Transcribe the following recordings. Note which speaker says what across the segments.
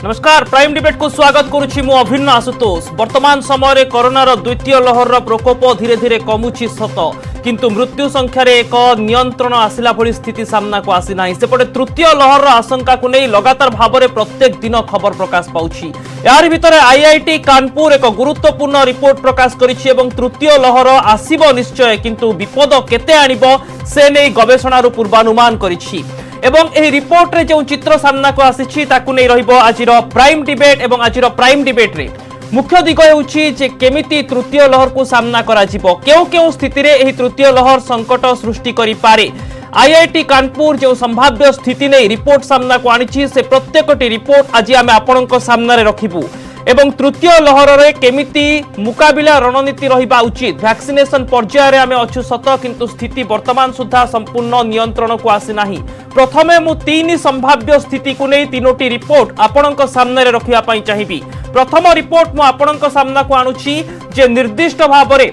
Speaker 1: नमस्कार prime debate को स्वागत करुछि मु अभिन्न आशुतोष। वर्तमान समय रे कोरोनार द्वितीय लहर प्रकोप धीरे धीरे कमुछि सत, किंतु मृत्यु संख्यार एक नियंत्रण आसिला भली स्थिति सामना को आसी नाही। सेपटे तृतीय लहर आशंका को नहीं लगातार भाव में प्रत्येक दिन खबर प्रकाश पाउछि। यार भितर आईआईटी कानपुर एक गुरुत्वपूर्ण रिपोर्ट प्रकाश करिछि एवं तृतीय लहर आसीबो निश्चय, किंतु विपद केते आनिबो से नै गवेषणार पूर्वानुमान करिछि। एवं एही रिपोर्ट रे जो चित्र सामना को आसीछि ताकु नै रहिबो आजिर प्राइम डिबेट। एवं आजिर प्राइम डिबेट रे मुख्य दिग हेउछि जे केमिति तृतीय लहर को सामना करा जिवो, केउ केउ स्थिति रे एही तृतीय लहर संकट सृष्टि करि पारे। आईआईटी कानपुर जो संभाव्य स्थिति नै रिपोर्ट सामना को आनिछि से प्रत्येकटी रिपोर्ट आज आमे आपणक सामना रे रखिबु। एवं तृतीय लहर रे केमिति मुकाबिला रणनीति रहिबा उचित। वैक्सीनेशन पर्याय रे आमे अछु सत, किंतु स्थिति वर्तमान सुधा संपूर्ण नियंत्रण को आसी नाही। प्रथमे मु तीन संभाव्य स्थिति को नहीं तीनोटी रिपोर्ट आपणक सामने रखिया पई चाहिबी। प्रथम रिपोर्ट मु आपणक सामना को आनुछि जे निर्दिष्ट भाव रे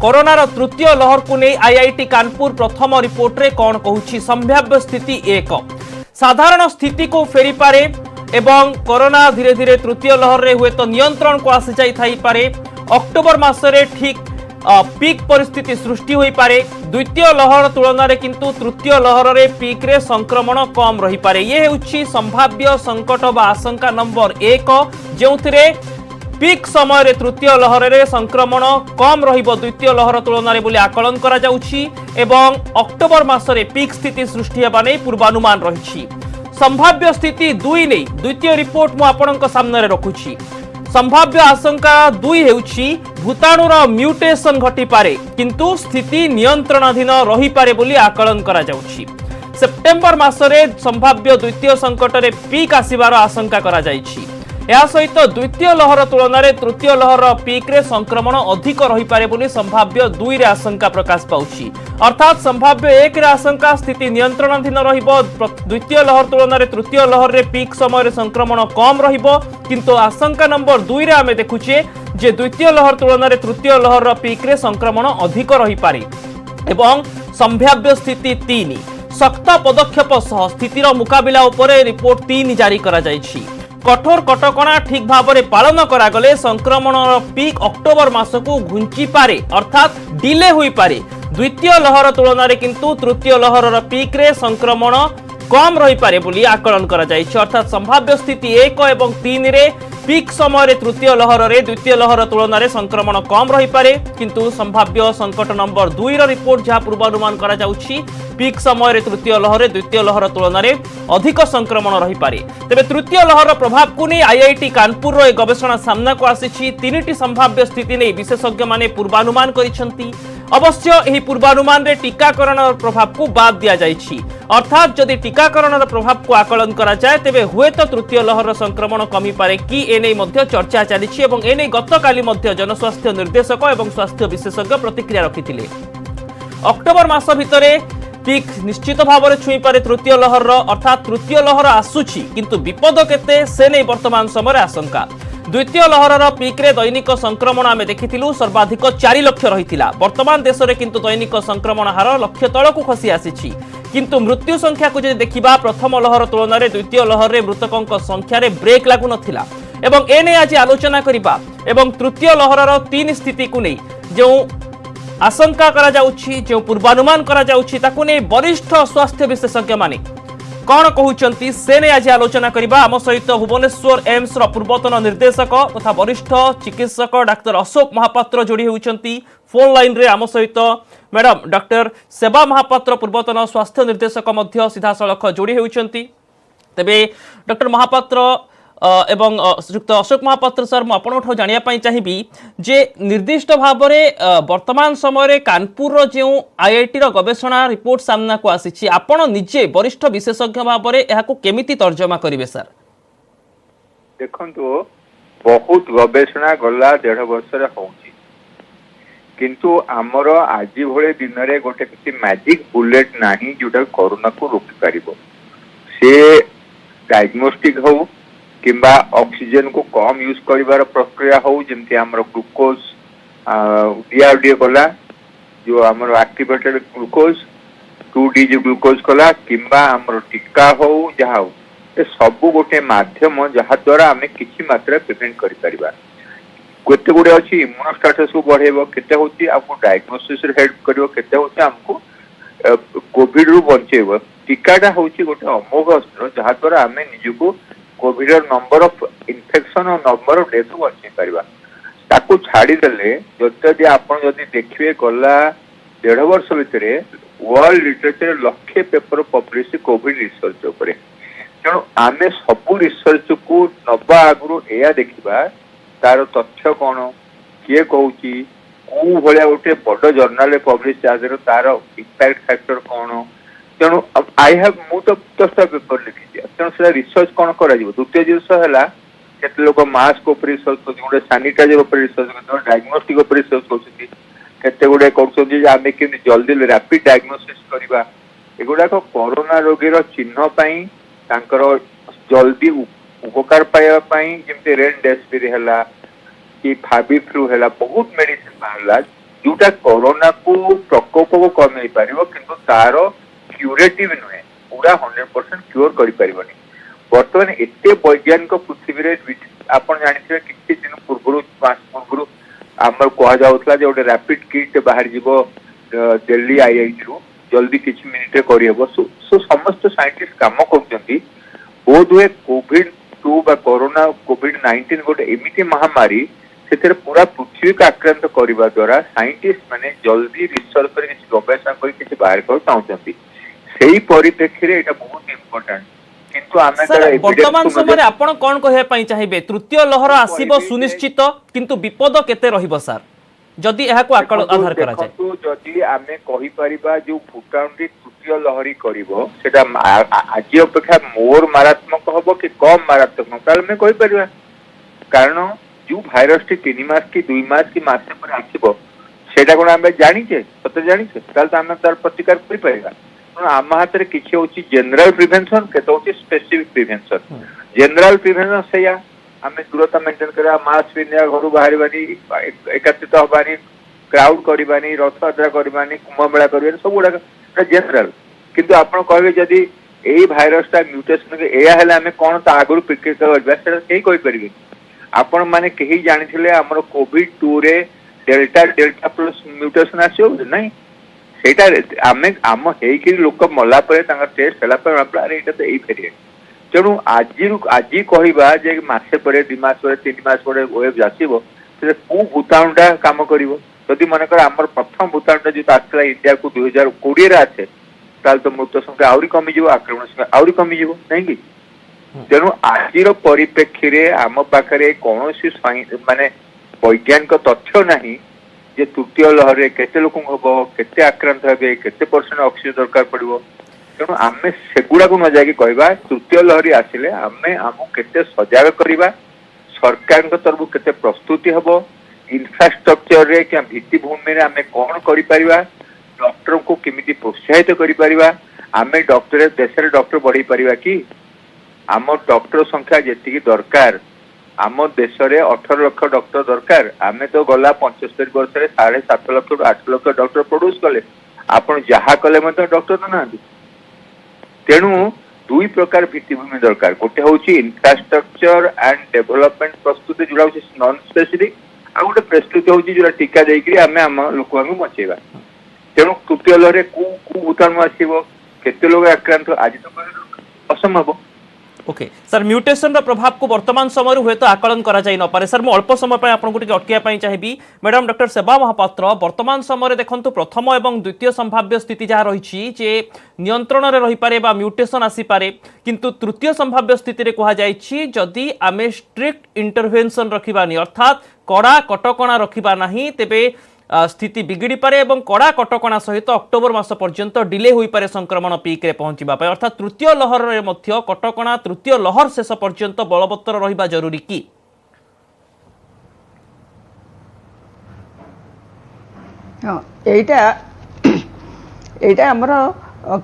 Speaker 1: कोरोनार तृतीय लहर को नहीं आईआईटी कानपुर प्रथम रिपोर्ट रे कोन कहूछि। संभाव्य स्थिति एक, साधारण स्थिति को फेरी पारे एवं कोरोना धीरे धीरे तृतीय लहर रे हुए तो नियंत्रण को आसी जाई थाई पारे। अक्टोबर मासरे ठीक पीक परिस्थिति सृष्टि होई पारे। द्वितीय लहर तुलना रे किंतु तृतीय लहर रे पीक रे संक्रमण कम रही पारे। ये हेउछि संभाव्य संकट बा आशंका नंबर एक, जेउथिरे पीक समय रे तृतीय लहर रे संक्रमण कम रहिबो द्वितीय लहर तुलना रे बोली आकलन करा जाउछि एवं अक्टोबर मासरे पीक स्थिति सृष्टि हेबा नै पूर्वानुमान रहिछि। संभाव्य स्थिति दुई नै द्वितीय रिपोर्ट मु आपणक सामने रे रखुछि। संभाव्य आशंका दुई हेउछि भूताणुर म्यूटेशन घटी पारे, किंतु स्थिति नियंत्रणाधीन रही पारे बोली आकलन करा जाउछि। सेप्टेम्बर मासरे संभाव्य द्वितीय संकट रे पीक आसीबार आशंका करा जाइछि। या सहित द्वितीय लहर तुलना रे तृतीय लहर पीक रे संक्रमण अधिक रही पारे बोली संभाव्य दुई रे आशंका प्रकाश पाउछि। अर्थात संभाव्य एक रे आशंका स्थिति नियंत्रणाधीन रहिबो, द्वितीय लहर तुलना रे तृतीय लहर रे पीक समय रे संक्रमण कम रहिबो, किंतु आशंका नंबर दुई रे आमे देखुछे जे द्वितीय लहर तुलना रे तृतीय लहर पीक रे संक्रमण अधिक रही पारे। एवं संभाव्य स्थिति तीन, सख्त पदक्षेप सह स्थितिर मुकाबिला उपरे रिपोर्ट तीन जारी करा जाइछि। कठोर कटकणा ठीक भाव में पालन करागले संक्रमण पीक अक्टोबर मास को घुंची पारे, अर्थात डिले हुई पारे। द्वितीय लहर तुलना रे किंतु तृतीय लहर पीक रे संक्रमण कम रही पारे बोली आकलन करा जाइछि। अर्थात संभाव्य स्थिति एक एवं तीन रे पीक समय रे तृतीय लहर रे द्वितीय लहर तुलना रे संक्रमण कम रही पारे, किंतु संभाव्य संकट नंबर दुई रो रिपोर्ट जहां पूर्वानुमान करा जाउछि पीक समय रे तृतीय लहर रे द्वितीय लहर तुलना रे अधिक संक्रमण रही पारे। तेबे तृतीय लहर प्रभाव को नहीं आईआईटी कानपुर रो गवेषणा सामना को आसीछि। तीनटी संभाव्य स्थिति नहीं विशेषज्ञ माने पूर्वानुमान करिसेंती। अवश्य एही पूर्वानुमान रे टीकाकरण प्रभाव को बाद दिया जाइछि। अर्थात जदि टीकाकरण प्रभाव को आकलन करा जाए तेबे हुए तो तृतीय लहर संक्रमण कमी पारे कि एने मध्य चर्चा चलिछि एवं एने गतकाली मध्य जनस्वास्थ्य निर्देशक एवं स्वास्थ्य विशेषज्ञ प्रतिक्रिया रखिथिले। अक्टोबर मास भितरे पीक निश्चित भाव में छुई पारे तृतीय लहर, अर्थात तृतीय लहर आसुछि, किंतु विपद केते से नै वर्तमान समय आशंका। द्वितीय लहर पीक रे दैनिक संक्रमण आमे देखिथिलु सर्वाधिक 4 लाख रहिथिला। वर्तमान देश रे किंतु दैनिक संक्रमण हार लक्ष तळकु खसी आसीछि, किंतु मृत्यु संख्या को जे देखिबा प्रथम लहर तुलना रे द्वितीय लहर रे मृतकंक संख्या रे ब्रेक लागु नथिला। एवं एने आज आलोचना करिबा एवं तृतीय लहर तीन स्थिति को नै जो आशंका करा जाउछि, जो पूर्वानुमान करा जाउछि ताकु नै वरिष्ठ स्वास्थ्य विशेषज्ञ माने कौन कहउचंती से ने आज आलोचना करिबा। आम सहित भुवनेश्वर एम्स रो पूर्वतन निर्देशक तथा वरिष्ठ चिकित्सक डाक्टर अशोक महापात्र जोड़ी होउचंती फोन लाइन रे आम सहित। मैडम डॉक्टर सेवा महापात्र पूर्वतन स्वास्थ्य निर्देशक मध्य सीधा सड़क जोड़ी होउचंती। तेबे डॉक्टर महापात्र एवं श्रीयुक्त अशोक महापात्र सर मु आपनठो जानिया पई चाहिबी जे निर्दिष्ट भाव में वर्तमान समय रे कानपुर रो जे आईआईटी रो गवेषणा रिपोर्ट सामना को आसीछि, आपण निजे वरिष्ठ विशेषज्ञ भाव में एहाकू केमिति तर्जमा करिवे सर?
Speaker 2: देखंतु बहुत गवेषणा गला 1.5 वर्ष रे होउछि, किंतु हमर आजि भळे दिन रे गोटे किछि मैजिक बुलेट नाही जोटा कोरोना को रोकी पारिबो। से डायग्नोस्टिक हो किंबा ऑक्सीजन को कम यूज करिवार प्रक्रिया हो, जेमति हमर ग्लूकोज डीआरडीए कला जो हमर एक्टिवेटेड ग्लूकोज 2D जो ग्लूकोज कला किंबा हमर टीका हो जहा हो ए सबु गोटे माध्यम जहा द्वारा आमे किछि मात्रा प्रिवेंट करि परिबा केते गुडे अछि इम्यूनोस्टेटस को बढ़ेबो केते होछि आपको डायग्नोसिस रे हेल्प करिवो केते होछि हमको कोविड रु बचेबो टीकाटा होछि गोटे अमोघ अस्त्र जहा द्वारा आमे निजुको कोविड नंबर ऑफ इन्फेक्शन और नंबर ऑफ डेथ को बचै परिबा ताकू छाड़ी देले जति आपण जति देखिबे गला 1.5 वर्ष भितरे वर्ल्ड लिटरेचर लक्षे पेपर पब्लिश कोविड रिसर्च उपरे तेणु आमे सबु रिसर्च को नबा आगु एया देखिबा तार तथ्य कौन किए कहूची को भलिया गोटे बड़ जर्नाल पब्लिश तार इम्पैक्ट फैक्टर कौन तेणु आई हैव मु तो 10टा पेपर लिखी तेणु से रिसर्च कौन करा द्वितीय जिनस है केते लोक मास्क उपर रिसर्च कर गोटे सानिटाइजर उपर रिसर्च कर डायग्नोस्टिक उपर रिसर्च कर केते गुडे कहउछन आमे केमि जल्दी रैपिड डायग्नोसिस करबा एगुडा कोरोना रोगीर चिन्ह पई तांकर जल्दी उपकार पाइबा पई जेमते रेमडेसिविर हैला कि फाबी फ्लू हैला बहुत मेडिसिन बाहरला जोटा कोरोना को प्रकोप को कम पारिबो किंतु तार क्यूरेटिव नुहे पूरा 100% क्योर करि परिबनी वर्तमान एते वैज्ञानिक पृथ्वी रे आपण जानिथिबे किछि दिन पूर्व मास पूर्व आमर कहा जाउतला जे ओटे रैपिड किट बाहर जीवो दिल्ली आईआईटी रु जल्दी किछि मिनिट करि हेबो सो समस्त साइंटिस्ट काम करजंती बोध हुए कोविड 2 बा कोरोना कोविड 19 गोटे एमिति महामारी से पूरा पृथ्वी को आक्रांत करने द्वारा साइंटिस्ट माने जल्दी रिसर्च कर गवेषणा कर बाहर कर चाहते से परिप्रेक्षी में बहुत इम्पोर्टेंट किंतु आमे
Speaker 1: वर्तमान समय आपण कोन कहया पई चाहिबे तृतीय लहर आसीबो सुनिश्चित किंतु विपद केते रहिबो सर जदि एहा को आधार करा जाय
Speaker 2: तो जदि आमे कहि परिबा जो भूताणुटी तृतीय लहरी करिवो सेटा आज अपेक्षा मोर मारात्मक हबो कि कम मारात्मक ताल में कहि परिबा कारण जो भाइरस टी 3 मास की 2 मास की मासे पर आसीबो सेटा कोन आमे जानिचे सते जानिचे ताल त आमे तार प्रतिकार करि परिबा आम हाथ में किसी होची जनरल प्रिवेंशन केते होची स्पेसिफिक प्रिवेंशन जनरल प्रिवेंशन सेया आमे दूरता मेंटेन करा मास्क पिन्या घर बाहर बानी एकत्रित हबानी क्राउड करबानी रथ यात्रा करबानी कुंभ मेला करबानी सब गुडा जनरल किंतु आपण कहबे जदी एई भाइरस ता म्यूटेशन के एया हले आमे कोन ता आगु प्रिपेयर करबा सेटा केही कोइ परिबे आपण माने केही जानिथिले हमर कोविड 2 रे डेल्टा प्लस म्यूटेशन आसियो नहीं सेटा आमे आम हेकि लोक मला परे तांगा टेस्ट हला पर अरे एटा तो एई फेरिए तेणु आज कहवा जे मासे पर 2 मास पर 3 मास पर वेब जासिबो से को भूताणुटा काम करिवो जदि मनकर आमर प्रथम भूताणुटा जो आसला इंडिया को 2020 रे आछे ताल तो मृत्यु संख्या आउरी कमी जीवो आक्रमण संख्या आउरी कमी जीवो नहीं कि तेणु आजिर परिप्रेक्षी रे आम पाखरे कोनोसी माने वैज्ञानिक तथ्य नाही जे तृतीय लहर रे केते लोक हबो केते आक्रांत हेबे केते परसेंट ऑक्सीजन दरकार पड़िवो तेणु आमे सेगुड़ा को न जाके कहबा तृतीय लहरी आसिले आमे हमु केते सजाग करिबा सरकार के तरफ केते प्रस्तुति हबो इंफ्रास्ट्रक्चर रे क्या भित्तिभूमि रे आमे कोन करि परिबा डॉक्टर को केमिति प्रोत्साहित करि परिबा आमे डॉक्टर देश रे डॉक्टर बढ़ी परिबा कि आम डॉक्टर संख्या जेतिकी दरकार आम देश रे 18 लाख डॉक्टर दरकार आमे तो गला 75 वर्ष रे 7.5 लाख 8 लाख डॉक्टर प्रोड्यूस कले आपण जहा कले मते डॉक्टर तो नांदी तेणु दुई प्रकार भित्तिभूमि दरकार गोटे होची इंफ्रास्ट्रक्चर एंड डेवलपमेंट प्रस्तुति जोड़ा होची नॉन स्पेसिफिक आ गोटे प्रस्तुति होची जोड़ा टीका देकरी आमे आम लोक आमे बचेबा तेणु तृतीय लहरे को भूताणु आसीबो केते लोग आक्रांत आज तो असंभव
Speaker 1: ओके सर म्यूटेशन रो प्रभाव को वर्तमान समय हुए तो आकलन करा जाई न पारे सर मो अल्प समय पे आपन को टिके अटकिया पई चाहिबी मैडम डॉक्टर सेबा महापात्र वर्तमान समय रे देखंतु प्रथम एवं द्वितीय संभाव्य स्थिति जहा रहिछि जे नियंत्रण रे रहि पारे बा म्यूटेशन आसी पारे किंतु तृतीय संभाव्य स्थिति रे कहा जाइछि जदि आमे स्ट्रिक्ट इंटरवेंशन रखिबानी अर्थात कड़ा कटकणा रखिबा नाही तेबे स्थिति बिगिड़ी पारे एवं कड़ा कटकणा सहित अक्टोबर मास पर्यंत डिले होई पारे संक्रमण पीक रे पहुंचीबा पाए अर्थात तृतीय लहर रे मध्य कटकणा तृतीय लहर शेष पर्यंत बलवत्तर रहिबा जरूरी की
Speaker 3: हां एटा हमर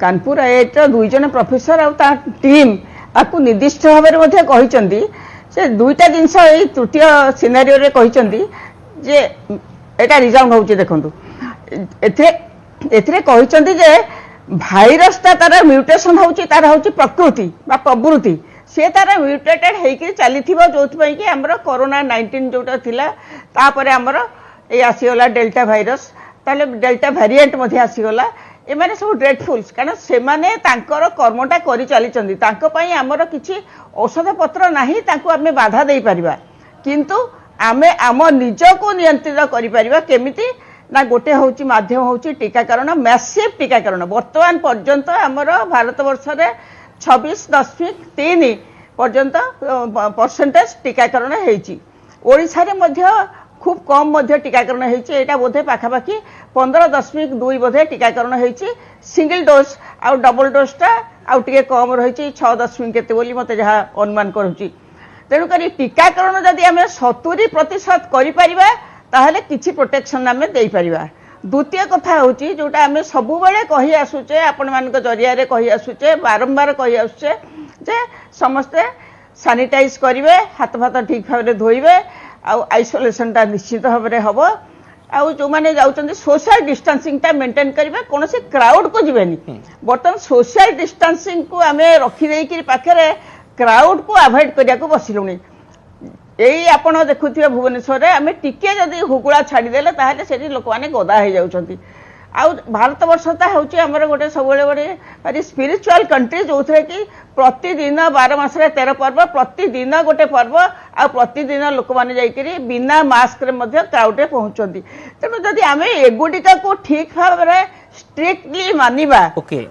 Speaker 3: कानपुर आईआईटी दुई जन प्रोफेसर आ टीम आपको निर्दिष्ट भाव में मध्य कहिसंती से दुईटा जिनस ए तृतीय सिनारियो रे कहिसंती जे एटा रिजाउंड होची देखंतु एथरे कहिसंती जे भाइरस तार म्यूटेशन होची तार होची प्रकृति बा प्रवृत्ति सी तार म्यूटेटेड होकर चली जो कि आमर कोरोना 19 जोटा थिला तापर आमर ये आसीगला डेल्टा भाइरस ताले डेल्टा वेरिएंट मध्य आसीगला एमाने सब ग्रेटफुल कारण से माने तांकर कर्मटा करि चली तांको पई आमर किछि औषध पत्र नाही तांको आमे बाधा देई परिबा किंतु आमे आम निज को नियंत्रित करि परिबा केमिति ना गोटे होची माध्यम होची टीकाकरण मैसिव टीकाकरण वर्तमान पर्यंत आमर भारत वर्ष रे 26.3 पर्यंत परसेंटेज टीकाकरण हेची ओडिसा रे मध्य खूब कम मध्य टीकाकरण हेची एटा बोधे पाखापाखि 15.2 बोधे टीकाकरण हेची सिंगल डोज आउ डबल डोज टा आउ टिके कम रहिची 6 केते बोली मते जहा अनुमान करूची तेणु करी टीकाकरण जदि आमे 70% करि परिबा ताहले किछि प्रोटेक्शन आमे देई परिबा द्वितीय कथा होची जोटा आमे सबु बेले कहि आसुचे आपण मानक जरिया रे कहि आसुचे बारंबार कहि आसुचे जे समस्ते सैनिटाइज करिवे हाथ भात ठीक भाबरे धोइबे आउ आइसोलेशन ता निश्चित भाबरे हबो आउ जो माने जाउचंदी सोशल डिस्टेंसिंग ता मेंटेन करिवे कोनोसी क्राउड को जिवेनी बर्तन सोशल डिस्टेंसिंग को आमे रखि देई कि पाखरे क्राउड को अवॉइड करिया को बसिलुनी यही आपण देखुथिबे भुवनेश्वर रे आमे टिके जदी हुकुळा छाडी देले ताहाले सेठी लोक माने गोदा हे जाउचंती आउ भारत वर्षता होची हमर गोटे सबले गोटे भारी स्पिरिचुअल कंट्री जोथरे कि प्रतिदिन 12 मास रे 13 पर्व प्रतिदिन गोटे पर्व आ प्रतिदिन लोक माने जाई करी बिना मास्क रे मध्ये क्राउड रे पहुंचंती तेनु जदी आमे एगुडिका को ठीक भाबरे स्ट्रिक्टली मानिबा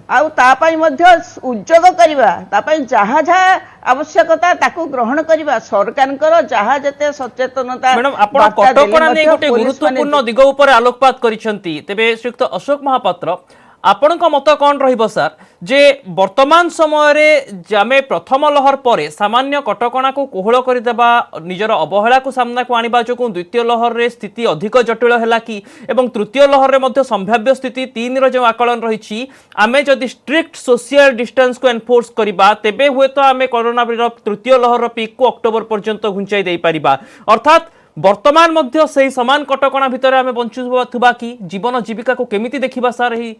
Speaker 3: आउ ता पई मध्ये उद्योग करिबा ता पई जहा जहा आवश्यकता ताकू ग्रहण करिबा सरकारकर जहा जते सचेतनता
Speaker 1: मैडम आपण कटकणा नै गोटे गुरुत्वपूर्ण दिग ऊपर आलोकपात करिसंती तेबे श्रीयुक्त अशोक महापात्र आपणक मत कौन रहिबो सर जे वर्तमान समय रे जामे प्रथम लहर परे सामान्य कटकणा को कोहळ करि देबा निजर अवहेला को सामना को आनिबा जो द्वितीय लहर रे स्थिति अधिक जटिल हैला कि एवं तृतीय लहर रे मध्ये संभाव्य स्थिति 3 रो जो आकलन रहिछि आमे जदि स्ट्रिक्ट सोशल डिस्टेंस को एनफोर्स करिबा तेबे हुए तो आमे कोरोना तृतीय लहर रो पीक को अक्टोबर पर्यंत घुंचाई देई परिबा अर्थात वर्तमान मध्य से समान कटकणा भितर आमे बंचुबा कि जीवन जीविका को केमिति देखिबा सर एही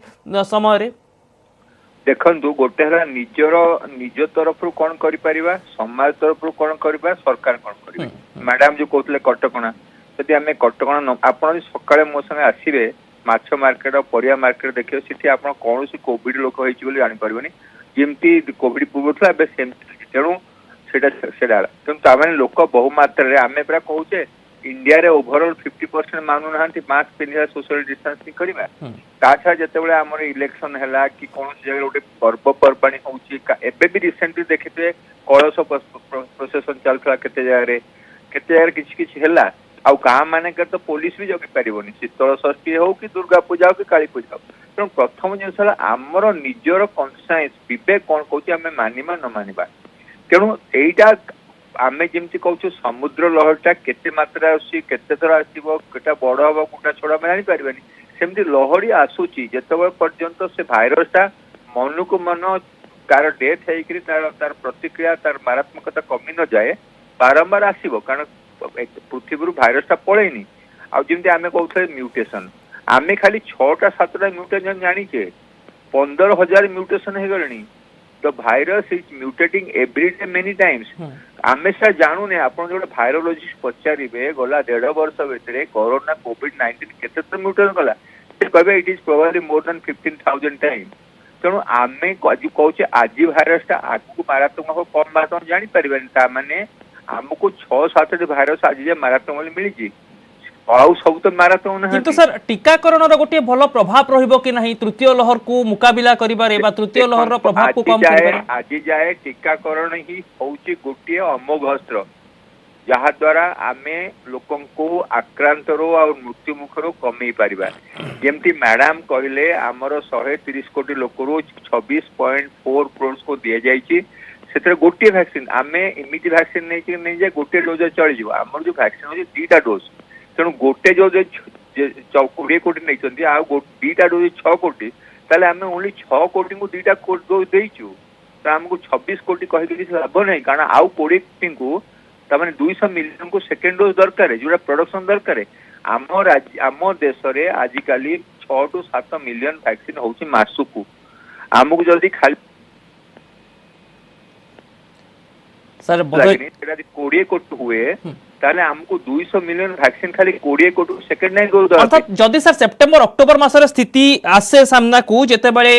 Speaker 1: समय रे
Speaker 2: देखंतु गोटे हला निज तरफ कौन करि परिबा समाज तरफ कौन करिबा सरकार कौन करिबा मैडम जो कहतले कटकणा यदि आमे कटकणा आपण सकाळे मो संगे आसीबे माछ मार्केट परिया मार्केट देखियो सिटी आपण कोनोसी कोविड लोक होइछि बोली जानि परबनी जेमती कोविड पूर्व था बे सेम तेणु सेटा तेणु ताମାନେ लोक बहु मात्रा रे आमे पूरा कहूचे इंडिया रे ओवरऑल 50% मानु नाहंती मास्क पिनिया सोशल डिस्टेंसिंग करिबा ताछा जतेबेले हमर इलेक्शन हैला कि कोनोसी जगह गोटे पर्व पर्वाणी होउची एबे भी रिसेंटली देखिते कळस प्रोसेसन चलथला केते जगह किछि किछि हैला आउ गाँ माने कर तो पुलिस भी जगि पारिबनी शीतल षष्ठी हो कि दुर्गा पूजा हो कि काली पूजा हो तेणु प्रथम जिनिस हैला हमर निजर कॉन्शियस विवेक कोन कहूची आमे मानिबा न मानिबा तेणु एइटा आमे जेमती कहू समुद्र लहरटा केते मात्रा आसी केते थर आसीबो केटा बड़ हबो कोटा छोड़ा में जानि पारिबानी सेमती लहरी आसुची जतबे पर्यंत से भाइरसटा मन को मन तार डेथ हेकरी तार प्रतिक्रिया तार मारात्मकता कमी न जाए बारंबार आसीबो कारण पृथ्वी भाइरसटा पळेनी आ जेमती आमे कहउथले म्यूटेशन आमे खाली 6टा 7टा म्यूटेशन जानिचे 15,000 म्यूटेशन हे गलनी The virus is mutating every day many times. हमेशा जानू ने आपण जो वायरोलॉजिस्ट पचारिबे गला 1.5 वर्ष भितरे कोरोना कोविड-19 केते तो म्यूटेशन गला से कहबे it is probably more than 15,000 time तेणु आमे कहूचे आज भाइरसटा आगु मारात्मक कम मात्रा जानि परिबेन ता माने हमको 6-7 भाइरस आज जे मारात्मक मिली आउ सब तो मारात्मक ना
Speaker 1: किंतु सर टीकाकरण रो गोटे भलो प्रभाव रहिबो कि नाही तृतीय लहर को मुकाबिला करिबारे बा तृतीय लहर रो प्रभाव को कम करिबारे
Speaker 2: आज जाए टीकाकरण ही होउची गोटे अमोघ अस्त्र जहा द्वारा आमे लोकन को आक्रांत रो और मृत्यु मुख रो कमी परिबा जेमती मैडम कहले हमर 130 कोटी लोक रो 26.4 करोड़ को दिया जाईची सेतरे गोटे वैक्सीन आमे इमिति वैक्सीन नै जे गोटे डोज चली जिवो हमर जो वैक्सीन होची 2टा डोज तेणु गोटे जो 20 कोटी नहीं आ 2टा डोज 6 कोटी ताले आमे ओनली 6 कोटी को 2टा डोज देइछु तो हमको 26 कोटी कहि कि लाभ नहीं कारण आउ 20 कोटी को तमाने 200 मिलियन को सेकंड डोज दरकार है जोड़ा प्रोडक्शन दरकार है आम देश रे आजिकाली 6 टू 7 मिलियन वैक्सीन होची मासु को हमको जल्दी खाली
Speaker 1: सर
Speaker 2: ଲାଗିନି ସେଟା ଯଦି 20 କୋଟି ହୁଏ ତାହେଲେ ଆମକୁ 200 ମିଲିୟନ ଭ୍ୟାକ୍ସିନ ଖାଲି 20 କୋଟି ସେକେଣ୍ଡ ଲାଇନ୍ ଡୋଜ ଦରକାର।
Speaker 1: अर्थात जदि सर सेप्टेम्बर अक्टोबर मासर स्थिति आसे सामनाकू जेतेबेले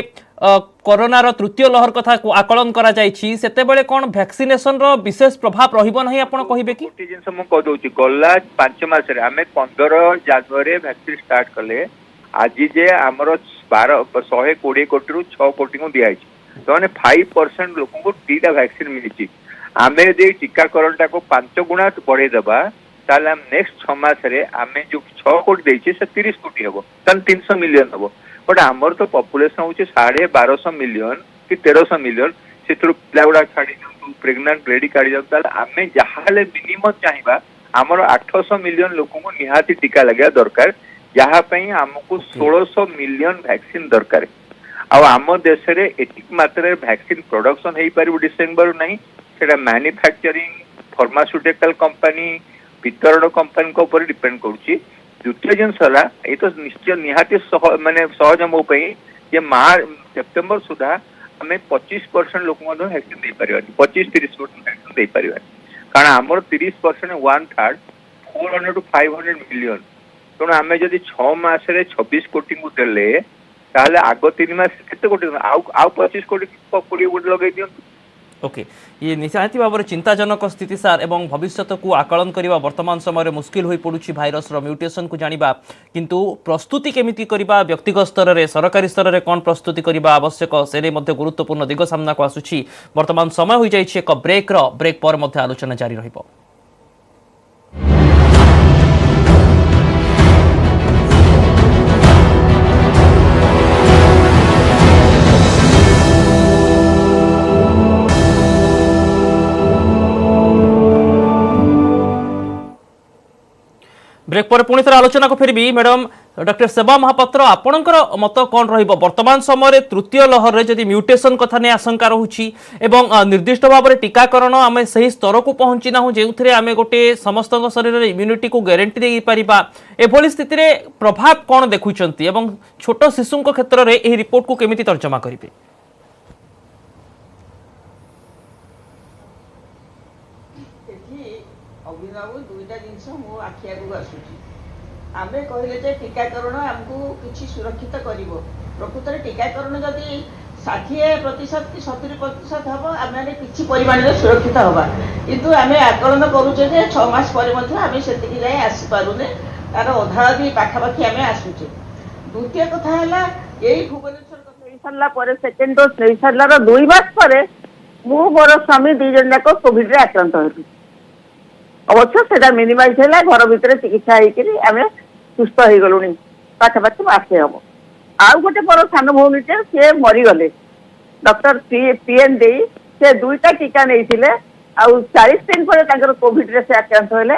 Speaker 1: कोरोनार तृतीय लहर कथा आकलन करा जायछि सेतेबेले कोन वैक्सीनेशन रो विशेष प्रभाव रहिबो नहीं आपण कहिबे कि?
Speaker 2: गोटे जिनस मु कह दउछि गला 5 मास रे हमें 15 जनवरी वैक्सीन स्टार्ट कले आज जे हमर 120 कोटी रु 6 कोटी को दिया छै तो माने 5% लोगन को टीका वैक्सीन मिली आमे जे टीकाकरण टा को 5 गुणा बढ़े दबा ताले हम नेक्स्ट 6 मास रे आमे जो 6 कोटी देछि से 30 कोटी हबो तन 300 मिलियन हबो बट हमर तो पॉपुलेशन होछि 1250 मिलियन कि 1300 मिलियन सेतरु पिला गुडा छाडी प्रेग्नेंट रेडी काढी जाउ ताले आमे जहाले मिनिमम चाहिबा हमर 800 मिलियन लोगन को निहाती टीका लगे दरकार जहा पई हमको 1600 मिलियन वैक्सीन दरकार आ आम देश रे एतिक मात्रा रे वैक्सीन प्रोडक्शन हेई पारिबो डिसेंबर नहीं सेटा मैन्युफैक्चरिंग फार्मास्यूटिकल कंपनी वितरण कंपनी को ऊपर डिपेंड करूची। द्वितीय जिन सला ये तो निश्चय निहाती माने सहज मो पई जे सेप्टेम्बर सुधा हमें 25% लोक मधो वैक्सीन दे परिबानी 25-30% वैक्सीन दे परिबानी कारण हमर 30% 1/3 400 to 500 मिलियन तो हमें जदि 6 मास रे 26 कोटी को देले ताले आगो 3 मास केते कोटी आउ 25 कोटी 20 कोटी लगे दियन।
Speaker 1: ओके ये निश्चित भाव में चिंताजनक स्थिति सार एवं भविष्य को आकलन करने वर्तमान समय मुस्किल हो पड़ुछि भाइरस म्यूटेशन को जानिबा किंतु प्रस्तुति केमिति करबा व्यक्तिगत स्तर में सरकारी स्तर में कौन प्रस्तुति करबा आवश्यक से गुरुत्वपूर्ण दिग सामना को आसुछि। वर्तमान समय हो जाइछि एक ब्रेक पर मध्य आलोचना जारी रहिबो। ब्रेक पर पुणी थोड़ा आलोचना को फेरबी मैडम डॉक्टर सेवा महापात्र आपणकर मत कौन रहिबो वर्तमान समय तृतीय लहर रे जदि म्यूटेशन कथा ने आशंका रहुछि एवं निर्दिष्ट भाव में टीकाकरण आम सही स्तर को पहुंची ना जो आम गोटे समस्त शरीर इम्यूनिटी को गारंटी दे पारिबा एभली स्थिति रे प्रभाव कौन देखुचंती एवं छोट शिशु क्षेत्र में यह रिपोर्ट को केमिति तर्जमा करिवे?
Speaker 3: अभिनव दुईटा जिनस मो आखि आगु आसुची आमे कहले जे टीकाकरण हमको किछि सुरक्षित करिवो प्रकृत रे टीकाकरण जदि 60% कि 70% हबो आमे किछि परिमाण रे सुरक्षित हबा किंतु आमे आकलन करूचे जे 6 मास पर मध्ये आमे सेतिकी जाय आसी पारुने तार अधा भी पाखापाखि आमे आसुचे। द्वितीय कथा हला एई भुवनेश्वर कथा एई सरला पर सेकेंड डोज नै सरला 2 मास पर मु मोर स्वामी 2 जन जाक कोविड रे आक्रांत होलु अवश्य से मिनिमाइज है घर भितर चिकित्सा होकर आम सुस्थ हो गलुणी पाखापाखि आसे हम आउ गोटे मोर सान भौणी सी मरीगले डॉक्टर पीएन दे से 2टा टीका नहीं 40 दिन पर कोविड रे से आक्रांत होले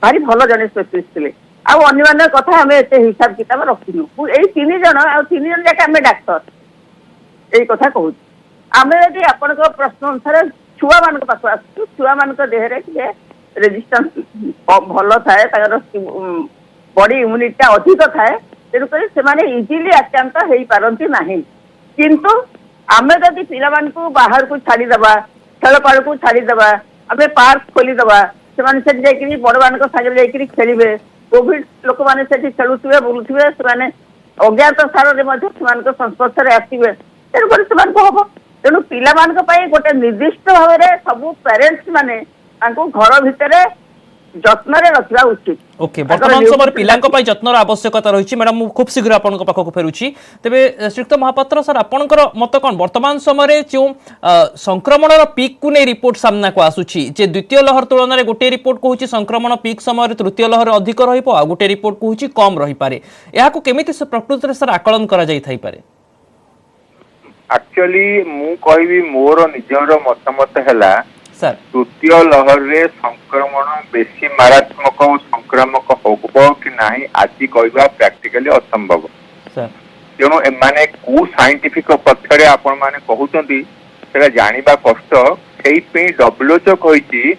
Speaker 3: भारी भल जन स्पेशलिस्ट थे आने कथा आम एत हिसाब किताब रखिनु यही 3 जन आ 3 जन जाके आम डाक्तर यही कथा कहूँ आम यदि आपण प्रश्न अनुसार छुआ मान पाख आसु छुआ मान देहरे रेजिस्टेंस भल थाए बॉडी इम्यूनिटी अधिक थाए तेणुक से इजिली आक्रांत हो पारती नहीं किंतु आमे जदि पिला को बाहर को छाड़ीदबा खेलपाड़ को छाड़ीदबा आम पार्क खोलीदबा से बड़ मान सागे खेलिए कोविड लोक मैंने खेलुवे बुलुवे से अज्ञात स्थान में संस्पर्श में आसवे तेणुक हम तेणु पिला गोटे निर्दिष्ट भाव में सब पेरेंट्स माने घर भितर जत्न रखा उचित।
Speaker 1: ओके वर्तमान समय पिलांक पई जत्नर आवश्यकता रही मैडम खूब शीघ्र आपन पाखक फेरुची तेबे श्रीयुक्त महापात्र सर आपनकर मत कोन वर्तमान समय जो संक्रमण पीक को नहीं रिपोर्ट सामना को आसुची जे द्वितीय लहर तुलन में गोटे रिपोर्ट कहूँ संक्रमण पीक समय तृतीय लहर अधिक रहिबो आ गोटे रिपोर्ट कहूँ कम रही पारे याको केमिति प्रकृति रे सर आकलन करा जाई थाई पारे?
Speaker 2: एक्चुअली मु कहबी मोर निजर मतामत हैला
Speaker 1: सर
Speaker 2: तृतीय लहर रे संक्रमण बेसी मारात्मक और संक्रामक होबो कि नाही आज कहबा प्रैक्टिकली असंभव
Speaker 1: सर
Speaker 2: तेणु एमाने को साइंटिफिक पक्षरे आपण माने कहउचंती सेटा जानिबा कष्ट सेई पे WHO कहिछि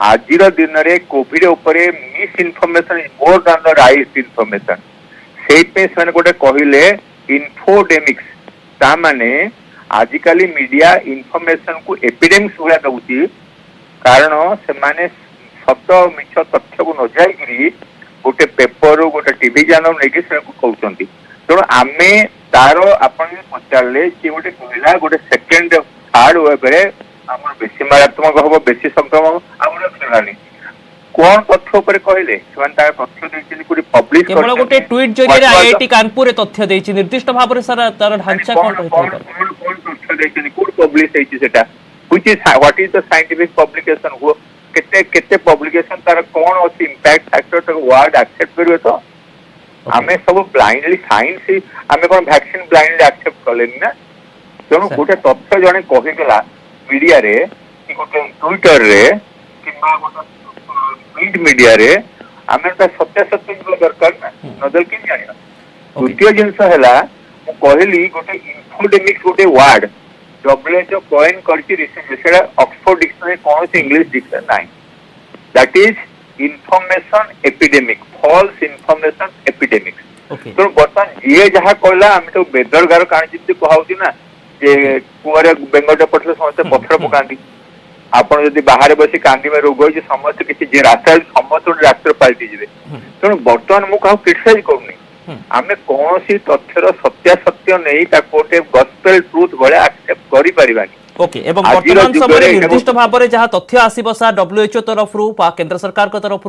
Speaker 2: आजिर दिन रे कोविड उपरे miss information more than the right information सेई पे सने गोटे कहिले इन्फोडेमिक्स ता माने आजिकाली मीडिया इनफॉरमेशन को एपिडेमिक्स भाया दउची कारण से सत मिछ तथ्य को न जाई गोटे पेपर गोटे टीवी चैनल नहीं कहते तेणु आम तार आपन पचारे कि गोटे कहला गोटे सेकेंड थर्ड वेव आम बेसी मारात्मक हम बेसी संक्रमण आम खेलानी कौन तथ्य उपर कहले तथ्य देइछिन पब्लिश
Speaker 1: केवल गोटे ट्वीट जरिए आईआईटी कानपुर रे तथ्य देइछि निर्दिष्ट भाव रे सर तार ढांचा कोन रहितै
Speaker 2: कौन तथ्य देइछिन कोड पब्लिश हेछि सेटा which is what is the scientific publication वो केते केते पब्लिकेशन तार कौन अछि इंपैक्ट फैक्टर तो वर्ड एक्सेप्ट करियो तो आमे सब ब्लाइंडली साइंस आमे कोन वैक्सीन ब्लाइंडली एक्सेप्ट करलेनी ना तेणु गोटे तथ्य जने कहिगला मीडिया रे कि गोटे ट्विटर रे किबा गोटे प्रिंट मीडिया रे आमे त सत्य सत्य दरकार ना नदल कि जानिया द्वितीय जिनस हैला मु कहली गोटे इन्फोडेमिक्स गोटे वर्ड WHO कॉइन करछि रिसर्च सेडा ऑक्सफोर्ड डिक्शनरी कौन से इंग्लिश डिक्शनरी नाही that is information epidemic false information epidemics तो बर्तमान ये जहाँ कहला आम तो बेदरगार कहानी जितने कहूँ ना जे कुआरे बेंगटे पड़े समस्त पथर पकाती आपड़ जब बाहर बस कांदी में रोग हो समस्त किसी रास्ता समस्त डाक्तर पलटि जाए तेणु बर्तमान मुझे क्रिटिसाइज करूनी आमे कौन सी तथ्यर सत्यासत्य नहीं गोटे गस्पेल ट्रुथ भाया एक्सेप्ट करि परिबानी
Speaker 1: ओके एवं वर्तमान समय निर्दिष्ट भाव में जहाँ तथ्य आसब सा WHO तरफ केंद्र सरकार तरफ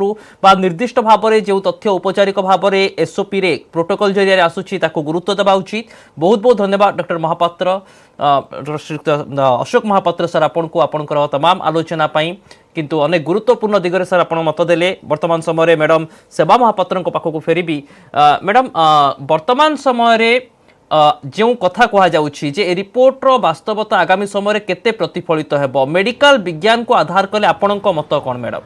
Speaker 1: निर्दिष्ट भाव में जो तथ्य औपचारिक भाव में एसओपी रे प्रोटोकॉल जरिया आसूची ताको गुरुत्व देवा उचित। बहुत बहुत धन्यवाद डॉक्टर महापात्र श्रीयुक्त अशोक महापात्र सर आपन को आपनकर तमाम आलोचना पाई किंतु अनेक गुरुत्वपूर्ण दिगरे सर आपण मत देले। वर्तमान समय मैडम सेवा महापात्र पाखक फेरबी मैडम वर्तमान समय जो कथा कह जाउछि जे रिपोर्टर वास्तवता आगामी समय केते प्रतिफलित हेबो मेडिकल विज्ञान को आधार कले आपणक मत कोन मैडम?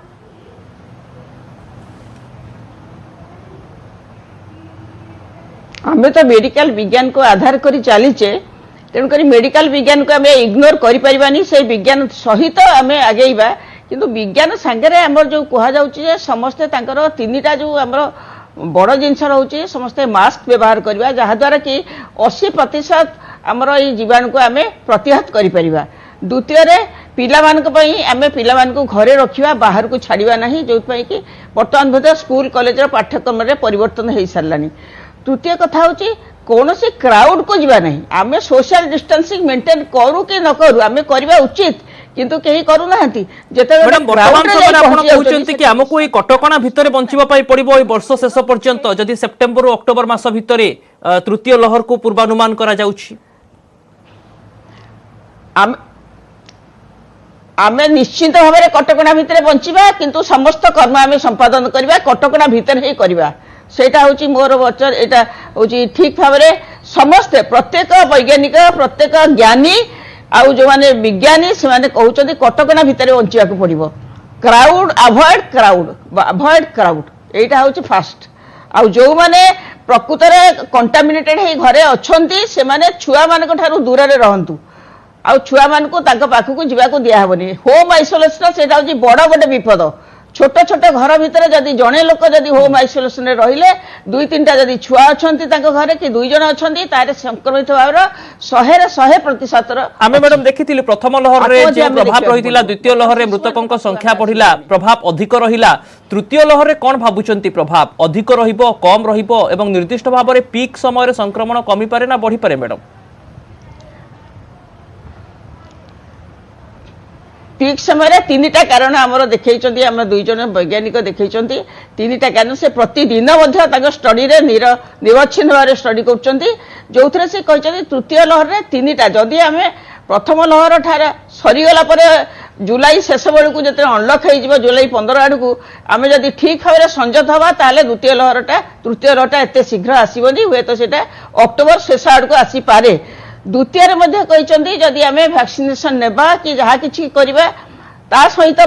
Speaker 3: हमें तो मेडिकल विज्ञान को आधार करी चलीचे तेणुक मेडिकल विज्ञान को आम इग्नोर करी से विज्ञान सहित आम आगेबा किंतु विज्ञान सांगे आम जो कह समस्ते तीनटा जो आम बड़ जिनस रोचे समस्ते मास्क व्यवहार करवा जहाद्वारा कि 80% आमर ये जीवाणु को आम प्रतिहत करि परिबा। द्वितीय पिलामानक आम पिला घरे रखा बाहर को छाड़ा ना जो कि बर्तमान बोध स्कूल कॉलेज पाठ्यक्रम में परिवर्तन हो सारानी। तृतीय कथा हूँ कौन सी क्राउड को जीवा नहीं आम सोशल डिस्टेंसिंग मेंटेन करूँ कि न करूँ आम करवा उचित किंतु कहीं करूना
Speaker 1: कि आमको ये कटकणा भितर बंचिबा पाई पड़िबो ए वर्ष शेष पर्यंत जदि सेप्टेम्बर अक्टोबर मास भितर तृतीय लहर को पूर्वानुमान करा जाउछि
Speaker 3: आमे निश्चित भाव में कटकणा भितर बंचिबा किंतु समस्त कर्म आमे संपादन करबा कटकणा भितर ही करबा सेटा होची मोर वचन एटा होची ठीक भाव में समस्त प्रत्येक वैज्ञानिक प्रत्येक ज्ञानी आउ जो माने विज्ञानी से माने कहउचंदी कटकणा भितर बंचिबा को पड़िबो क्राउड अवॉइड क्राउड एटा होची फास्ट आउ जो माने प्रकृत रे कंटामिनेटेड हे घरे अछंती से माने छुआ मानक ठारू दूर रे रहंतु आउ छुआ मानक तांका पाखु जिबा को दिया हबनी होम आइसोलेशन सेटा होची बड़ गोटे विपद छोट छोट घर भितर जदि जड़े लोक जदि होम आइसोलेशन रहिले 2-3टा जदि छुआ अछंती तांको घरे कि 2 जण अछंती तारे संक्रमित भावर 100%
Speaker 1: आमे मैडम देखिथिले प्रथम लहर रे जे प्रभाव रहितिला द्वितीय लहर रे मृतकक संख्या बढ़िला प्रभाव अधिक रहिला तृतीय लहर रे कोन भाबुचंती प्रभाव अधिक रहिबो कम रहिबो एवं निर्दिष्ट भाव रे पीक समय रे संक्रमण कमी पारे ना बढ़ी पारे मैडम? पीक समय 3टा कारण आमर देखैचंती आम 2 जण वैज्ञानिक देखैचंती 3टा कारण से प्रतिदिन स्टडी रे निरच्छिन्न भाव स्टडी करछंती जो थरे से कहछंती तृतीय लहर रे 3टा जदि आम प्रथम लहर ठार सरीगला परे जुलाई शेष बेलू जो अनलक हो जुलाई 15 आड़क आम जदि ठीक भाव में संजत हवा ताले द्वितीय लहरटा तृतीय लहरटा एत शीघ्र आसबनी हुए तो सेटा अक्टोबर शेष आड़क आसीपे। द्वितीय जदि आम वैक्सीनेशन नेबा कि जहाँ किसी करवा ता सहित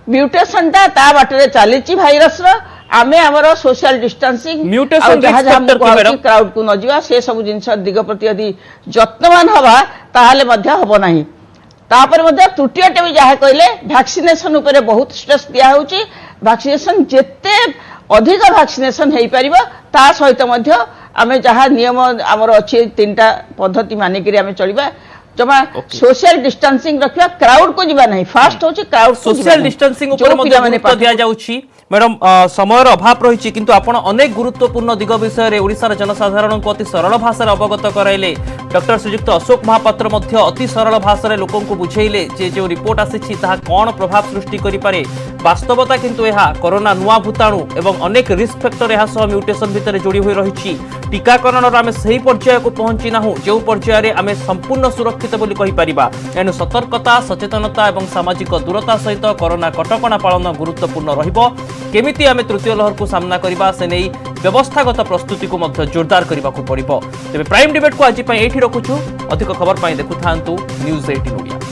Speaker 1: म्यूटेशन ता बाटर चली भाइरस आमे आमर सोशल डिस्टेंसिंग क्राउड को न जावा से सब जिन दिग प्रति यदि जत्नवान हवा ताहले हम ना तापर तृतीयटे भी जहाँ कहले वैक्सीनेशन उपरे बहुत स्ट्रेस दिया होची वैक्सीनेशन जेते अधिक वैक्सीनेशन हो पार ता सहित आमे जहाँ नियम आमर अच्छी 3टा पद्धति मानिक आमे चलिबा
Speaker 3: जमा सोशल डिस्टेंसिंग रखिया क्राउड को जीवा नहीं फास्ट होची क्राउड को
Speaker 1: सोशल डिस्टेंसिंग ऊपर मध्ये गुरुत्व दिया जाउछि मैडम समय अभाव रही किंतु आपण अनेक गुरुत्वपूर्ण दिग विषय ओडिशार जनसाधारण को अति सरल भाषा अवगत कराइले डॉक्टर श्रीजुक्त अशोक महापात्र मध्य अति सरल भाषा लोक बुझेइले जे जो रिपोर्ट आसी ताहा कौन प्रभाव सृष्टि करि पारे वास्तवता किंतु यह कोरोना नुआ भूताणु एवं अनेक रिस्क फैक्टर यह सह म्यूटेशन भितर जोड़ी होई रही टीकाकरण आम सही पर्याय को पहुंची नाहु जो पर्याय आम संपूर्ण सुरक्षित बोली कहि परिबा एनु सतर्कता सचेतनता एवं सामाजिक दूरता सहित कोरोना कटकणा पालन गुरुत्वपूर्ण रहिबो केमिति आमे तृतीय लहर को सामना करिबा से नै व्यवस्थागत प्रस्तुति को मध्य जोरदार करबा को पड़िबो तेबे प्राइम डिबेट को आज पई एठी रखुछु अधिक खबर पई देखुथांतु न्यूज़ 18 ओडिया।